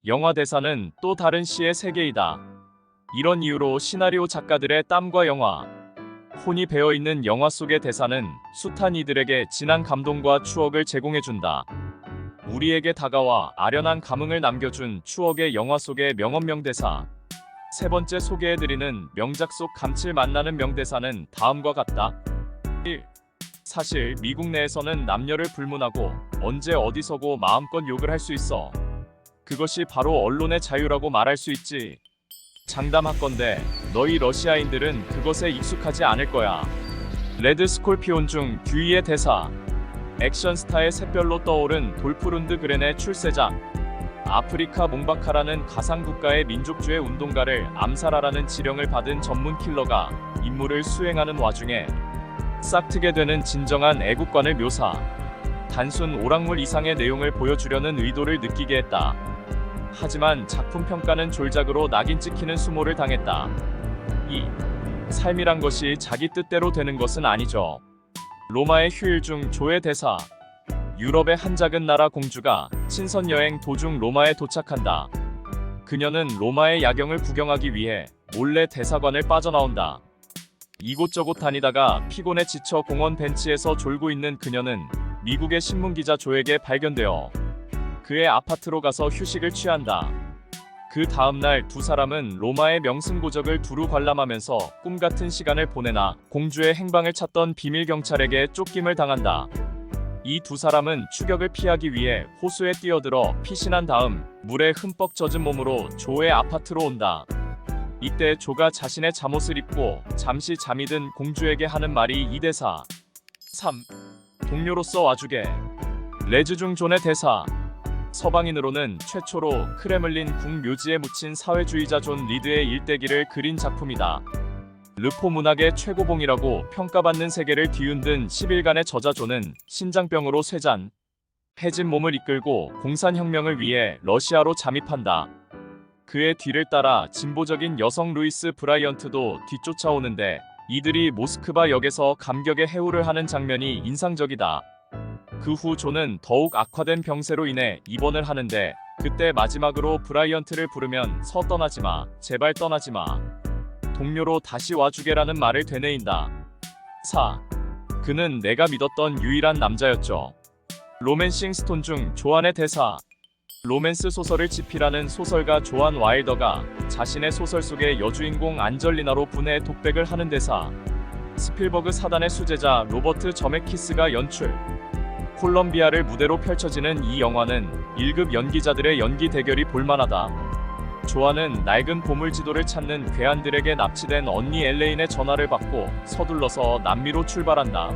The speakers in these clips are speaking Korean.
영화 대사는 또 다른 시의 세계이다. 이런 이유로 시나리오 작가들의 땀과 영화, 혼이 배어있는 영화 속의 대사는 숱한 이들에게 진한 감동과 추억을 제공해준다. 우리에게 다가와 아련한 감흥을 남겨준 추억의 영화 속의 명언 명대사. 세 번째 소개해드리는 명작 속 감칠맛 나는 명대사는 다음과 같다. 1. 사실 미국 내에서는 남녀를 불문하고 언제 어디서고 마음껏 욕을 할 수 있어. 그것이 바로 언론의 자유라고 말할 수 있지. 장담하건대 너희 러시아인들은 그것에 익숙하지 않을 거야. 레드 스콜피온 중 듀이의 대사. 액션 스타의 샛별로 떠오른 돌프룬드 그렌의 출세작. 아프리카 몽바카라는 가상국가의 민족주의 운동가를 암살하라는 지령을 받은 전문 킬러가 임무를 수행하는 와중에 싹트게 되는 진정한 애국관을 묘사. 단순 오락물 이상의 내용을 보여주려는 의도를 느끼게 했다. 하지만 작품 평가는 졸작으로 낙인 찍히는 수모를 당했다. 2. 삶이란 것이 자기 뜻대로 되는 것은 아니죠. 로마의 휴일 중 조의 대사. 유럽의 한 작은 나라 공주가 친선 여행 도중 로마에 도착한다. 그녀는 로마의 야경을 구경하기 위해 몰래 대사관을 빠져나온다. 이곳저곳 다니다가 피곤에 지쳐 공원 벤치에서 졸고 있는 그녀는 미국의 신문기자 조에게 발견되어 그의 아파트로 가서 휴식을 취한다. 그 다음날 두 사람은 로마의 명승고적을 두루 관람하면서 꿈같은 시간을 보내나 공주의 행방을 찾던 비밀 경찰에게 쫓김을 당한다. 이 두 사람은 추격을 피하기 위해 호수에 뛰어들어 피신한 다음 물에 흠뻑 젖은 몸으로 조의 아파트로 온다. 이때 조가 자신의 잠옷을 입고 잠시 잠이 든 공주에게 하는 말이 이 대사. 3. 동료로서 와주게. 레즈 중 존의 대사. 서방인으로는 최초로 크레물린 궁묘지에 묻힌 사회주의자 존 리드의 일대기를 그린 작품이다. 르포 문학의 최고봉이라고 평가받는 세계를 뒤흔든 10일간의 저자 존은 신장병으로 쇠잔, 해진 몸을 이끌고 공산혁명을 위해 러시아로 잠입한다. 그의 뒤를 따라 진보적인 여성 루이스 브라이언트도 뒤쫓아오는데 이들이 모스크바 역에서 감격의 해우를 하는 장면이 인상적이다. 그 후 존은 더욱 악화된 병세로 인해 입원을 하는데 그때 마지막으로 브라이언트를 부르면 떠나지마, 제발 떠나지마. 동료로 다시 와주게라는 말을 되뇌인다. 4. 그는 내가 믿었던 유일한 남자였죠. 로맨싱 스톤 중 조안의 대사. 로맨스 소설을 집필하는 소설가 조안 와일더가 자신의 소설 속의 여주인공 안젤리나로 분해 독백을 하는 대사. 스필버그 사단의 수제자 로버트 저메키스가 연출. 콜럼비아를 무대로 펼쳐지는 이 영화는 1급 연기자들의 연기 대결이 볼만하다. 조안은 낡은 보물지도를 찾는 괴한들에게 납치된 언니 엘레인의 전화를 받고 서둘러서 남미로 출발한다.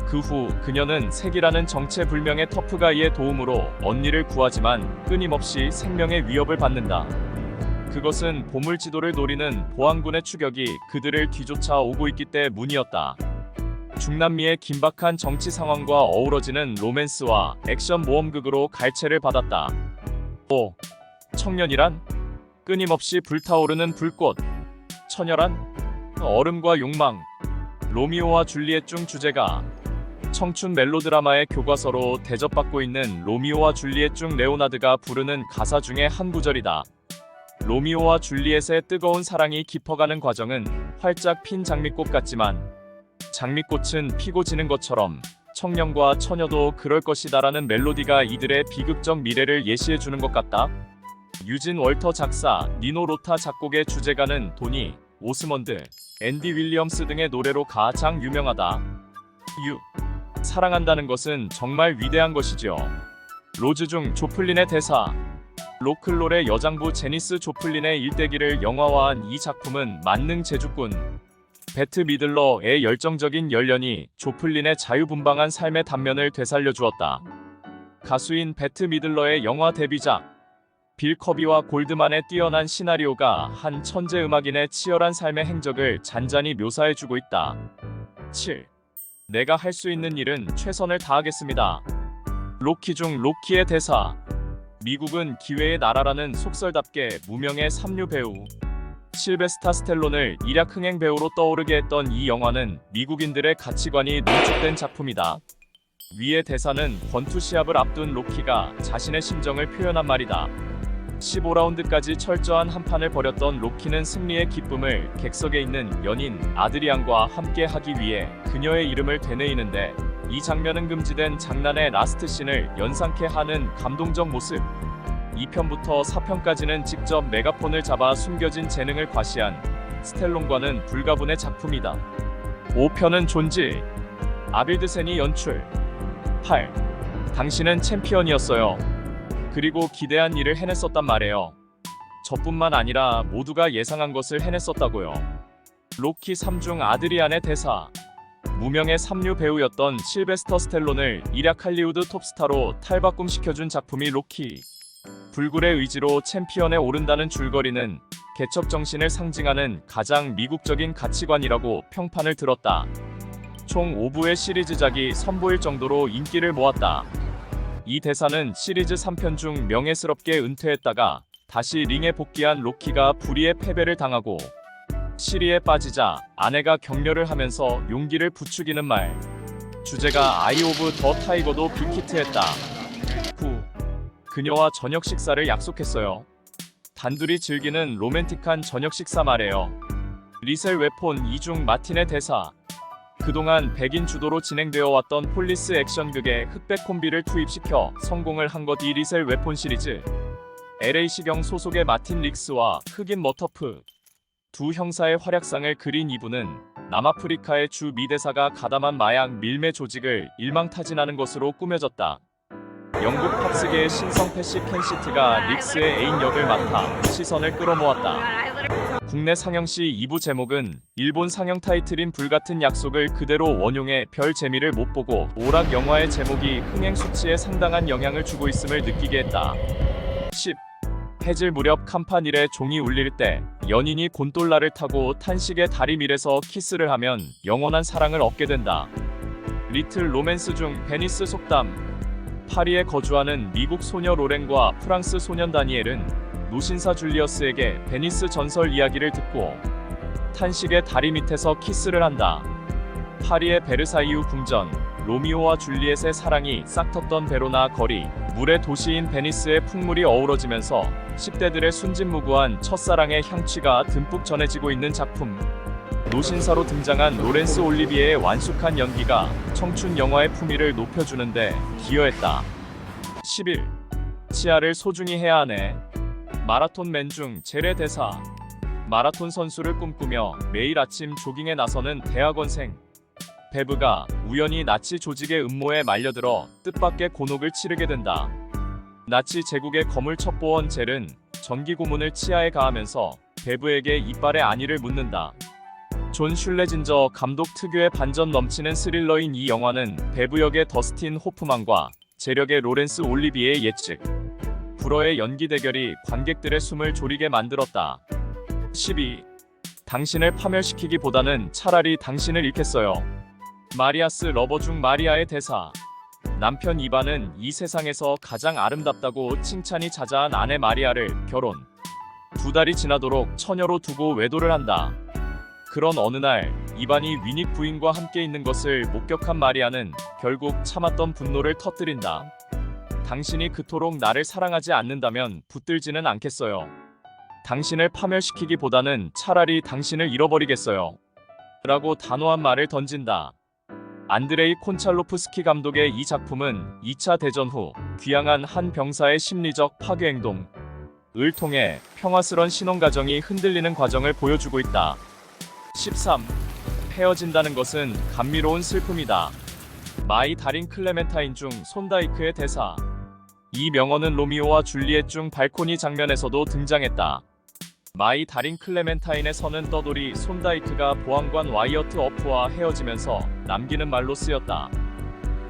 그 후 그녀는 색이라는 정체불명의 터프가이의 도움으로 언니를 구하지만 끊임없이 생명의 위협을 받는다. 그것은 보물지도를 노리는 보안군의 추격이 그들을 뒤쫓아 오고 있기 때문이었다. 중남미의 긴박한 정치 상황과 어우러지는 로맨스와 액션 모험극으로 갈채를 받았다. 5. 청년이란? 끊임없이 불타오르는 불꽃. 처녀란? 얼음과 욕망. 로미오와 줄리엣 중 주제가 청춘 멜로드라마의 교과서로 대접받고 있는 로미오와 줄리엣 중 레오나드가 부르는 가사 중에 한 구절이다. 로미오와 줄리엣의 뜨거운 사랑이 깊어가는 과정은 활짝 핀 장미꽃 같지만 장미꽃은 피고 지는 것처럼 청년과 처녀도 그럴 것이다라는 멜로디가 이들의 비극적 미래를 예시해주는 것 같다. 유진 월터 작사, 니노 로타 작곡의 주제가는 도니, 오스먼드, 앤디 윌리엄스 등의 노래로 가장 유명하다. 6. 사랑한다는 것은 정말 위대한 것이죠. 로즈 중 조플린의 대사. 로클롤의 여장부 제니스 조플린의 일대기를 영화화한 이 작품은 만능 제주꾼 베트 미들러의 열정적인 열연이 조플린의 자유분방한 삶의 단면을 되살려주었다. 가수인 베트 미들러의 영화 데뷔작 빌 커비와 골드만의 뛰어난 시나리오가 한 천재 음악인의 치열한 삶의 행적을 잔잔히 묘사해주고 있다. 7. 내가 할 수 있는 일은 최선을 다하겠습니다. 로키 중 로키의 대사. 미국은 기회의 나라라는 속설답게 무명의 삼류 배우 실베스타 스텔론을 일약 흥행 배우로 떠오르게 했던 이 영화는 미국인들의 가치관이 농축된 작품이다. 위의 대사는 권투 시합을 앞둔 로키가 자신의 심정을 표현한 말이다. 15라운드까지 철저한 한판을 벌였던 로키는 승리의 기쁨을 객석에 있는 연인 아드리안과 함께 하기 위해 그녀의 이름을 되뇌이는데, 이 장면은 금지된 장난의 라스트 씬을 연상케 하는 감동적 모습. 2편부터 4편까지는 직접 메가폰을 잡아 숨겨진 재능을 과시한 스텔론과는 불가분의 작품이다. 5편은 존지 아빌드센이 연출. 8. 당신은 챔피언이었어요. 그리고 기대한 일을 해냈었단 말이에요. 저뿐만 아니라 모두가 예상한 것을 해냈었다고요. 로키 3중 아드리안의 대사. 무명의 삼류 배우였던 실베스터 스텔론을 일약 할리우드 톱스타로 탈바꿈시켜준 작품이 로키. 불굴의 의지로 챔피언에 오른다는 줄거리는 개척 정신을 상징하는 가장 미국적인 가치관이라고 평판을 들었다. 총 5부의 시리즈작이 선보일 정도로 인기를 모았다. 이 대사는 시리즈 3편 중 명예스럽게 은퇴했다가 다시 링에 복귀한 로키가 불의의 패배를 당하고 시리에 빠지자 아내가 격려를 하면서 용기를 부추기는 말. 주제가 아이 오브 더 타이거도 빅히트했다. 9. 그녀와 저녁 식사를 약속했어요. 단둘이 즐기는 로맨틱한 저녁 식사 말이에요. 리셀 웨폰 2중 마틴의 대사. 그동안 백인 주도로 진행되어 왔던 폴리스 액션극에 흑백 콤비를 투입시켜 성공을 한 것 이 리셀 웨폰 시리즈. LA시경 소속의 마틴 릭스와 흑인 머터프 두 형사의 활약상을 그린 2부는 남아프리카의 주 미대사가 가담한 마약 밀매 조직을 일망타진하는 것으로 꾸며졌다. 영국 팝스계의 신성 패시 켄시트가 릭스의 애인 역을 맡아 시선을 끌어모았다. 국내 상영 시 2부 제목은 일본 상영 타이틀인 불같은 약속을 그대로 원용해 별 재미를 못 보고 오락 영화의 제목이 흥행 수치에 상당한 영향을 주고 있음을 느끼게 했다. 10. 해질 무렵 캄파닐에 종이 울릴 때 연인이 곤돌라를 타고 탄식의 다리밀에서 키스를 하면 영원한 사랑을 얻게 된다. 리틀 로맨스 중 베니스 속담. 파리에 거주하는 미국 소녀 로렌과 프랑스 소년 다니엘은 노신사 줄리어스에게 베니스 전설 이야기를 듣고 탄식의 다리 밑에서 키스를 한다. 파리의 베르사유 궁전, 로미오와 줄리엣의 사랑이 싹텄던 베로나 거리, 물의 도시인 베니스의 풍물이 어우러지면서 10대들의 순진무구한 첫사랑의 향취가 듬뿍 전해지고 있는 작품. 노신사로 등장한 로렌스 올리비에의 완숙한 연기가 청춘 영화의 품위를 높여주는데 기여했다. 11. 치아를 소중히 해야 하네. 마라톤맨 중 젤의 대사. 마라톤 선수를 꿈꾸며 매일 아침 조깅에 나서는 대학원생 베브가 우연히 나치 조직의 음모에 말려들어 뜻밖의 곤혹을 치르게 된다. 나치 제국의 거물 첩보원 젤은 전기 고문을 치아에 가하면서 베브에게 이빨의 안위를 묻는다. 존 슐레진저 감독 특유의 반전 넘치는 스릴러인 이 영화는 베브 역의 더스틴 호프만과 제력의 로렌스 올리비에의 예측 불어의 연기 대결이 관객들의 숨을 졸이게 만들었다. 12. 당신을 파멸시키기보다는 차라리 당신을 잃겠어요. 마리아스 러버 중 마리아의 대사. 남편 이반은 이 세상에서 가장 아름답다고 칭찬이 자자한 아내 마리아를 결혼 2달이 지나도록 처녀로 두고 외도를 한다. 그런 어느 날 이반이 위닉 부인과 함께 있는 것을 목격한 마리아는 결국 참았던 분노를 터뜨린다. 당신이 그토록 나를 사랑하지 않는다면 붙들지는 않겠어요. 당신을 파멸시키기보다는 차라리 당신을 잃어버리겠어요. 라고 단호한 말을 던진다. 안드레이 콘찰로프스키 감독의 이 작품은 2차 대전 후 귀향한 한 병사의 심리적 파괴 행동을 통해 평화스런 신혼가정이 흔들리는 과정을 보여주고 있다. 13. 헤어진다는 것은 감미로운 슬픔이다. 마이 다린 클레멘타인 중 손다이크의 대사. 이 명언은 로미오와 줄리엣 중 발코니 장면에서도 등장했다. 마이 다린 클레멘타인의 선은 떠돌이 손다이크가 보안관 와이어트 어프와 헤어지면서 남기는 말로 쓰였다.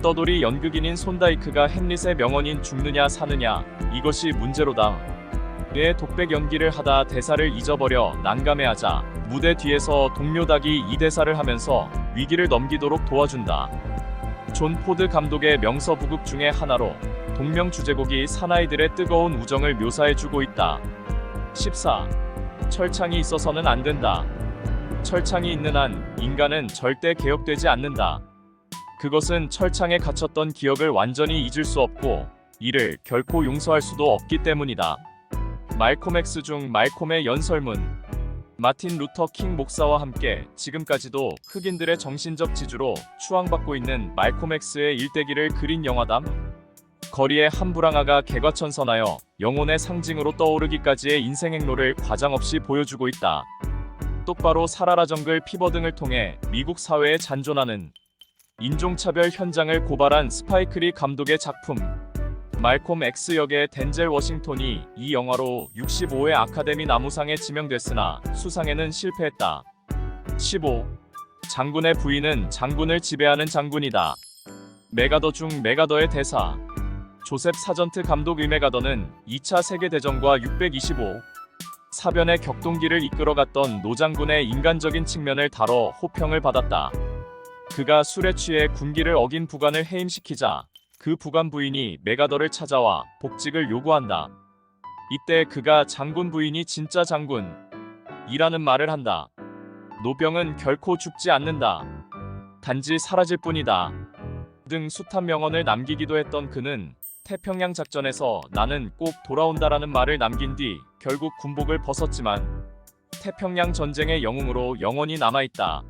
떠돌이 연극인인 손다이크가 햄릿의 명언인 죽느냐 사느냐 이것이 문제로다. 뇌 독백 연기를 하다 대사를 잊어버려 난감해하자 무대 뒤에서 동료 닭이 이 대사를 하면서 위기를 넘기도록 도와준다. 존 포드 감독의 명서 부극 중의 하나로 동명 주제곡이 사나이들의 뜨거운 우정을 묘사해주고 있다. 14. 철창이 있어서는 안 된다. 철창이 있는 한 인간은 절대 개혁되지 않는다. 그것은 철창에 갇혔던 기억을 완전히 잊을 수 없고 이를 결코 용서할 수도 없기 때문이다. 말콤 X 중 말콤의 연설문. 마틴 루터 킹 목사와 함께 지금까지도 흑인들의 정신적 지주로 추앙받고 있는 말콤 X의 일대기를 그린 영화담. 거리의 한 불황아가 개과천선하여 영혼의 상징으로 떠오르기까지의 인생 행로를 과장없이 보여주고 있다. 똑바로 살아라 정글 피버 등을 통해 미국 사회에 잔존하는 인종차별 현장을 고발한 스파이크 리 감독의 작품. 말콤 X 역의 덴젤 워싱턴이 이 영화로 65회 아카데미 나무상에 지명됐으나 수상에는 실패했다. 15. 장군의 부인은 장군을 지배하는 장군이다. 메가더 중 메가더의 대사. 조셉 사전트 감독의 메가더는 2차 세계대전과 625 사변의 격동기를 이끌어갔던 노장군의 인간적인 측면을 다뤄 호평을 받았다. 그가 술에 취해 군기를 어긴 부관을 해임시키자 그 부관 부인이 메가더를 찾아와 복직을 요구한다. 이때 그가 장군 부인이 진짜 장군이라는 말을 한다. 노병은 결코 죽지 않는다. 단지 사라질 뿐이다. 등 숱한 명언을 남기기도 했던 그는 태평양 작전에서 나는 꼭 돌아온다라는 말을 남긴 뒤 결국 군복을 벗었지만 태평양 전쟁의 영웅으로 영원히 남아있다.